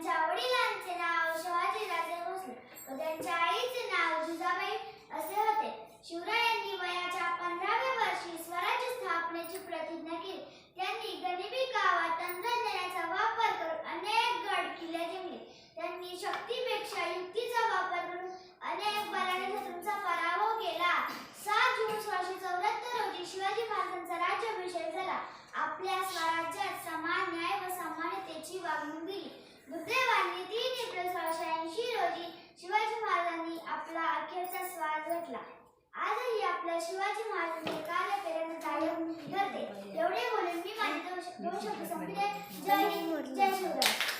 त्यांच्या वडिलांचे नाव शहाजीराजे भोसले व त्यांच्या आईचे नाव जिजाबाई असे होते. शिवरायांनी वयाच्या 15व्या वर्षी स्वराज्य स्थापनेची प्रतिज्ञा केली. त्यांनी गनिमी गावात तंत्रज्ञानाचा वापर करून अनेक गड किल्ले जिंकले. त्यांनी शक्तीपेक्षा युक्तीचा वापर करून अनेक बलाढ्य शत्रूंचा पराभव केला. 7 जून 1674 रोजी शिवाजी महाराजांचा राज्याभिषेक झाला. आपल्या स्वराज्यात समान न्याय व समानतेची वागणूक दिली. दुर्दैवाने 3 एप्रिल 1680 रोजी शिवाजी महाराजांनी आपला अखेरचा श्वास घेतला. आजही आपल्या शिवाजी महाराजांचे कार्य प्रेरणादायक ठरते. एवढे बोलून मी माझे 2 शब्द संपले. जय हिंद, जय शिवराय.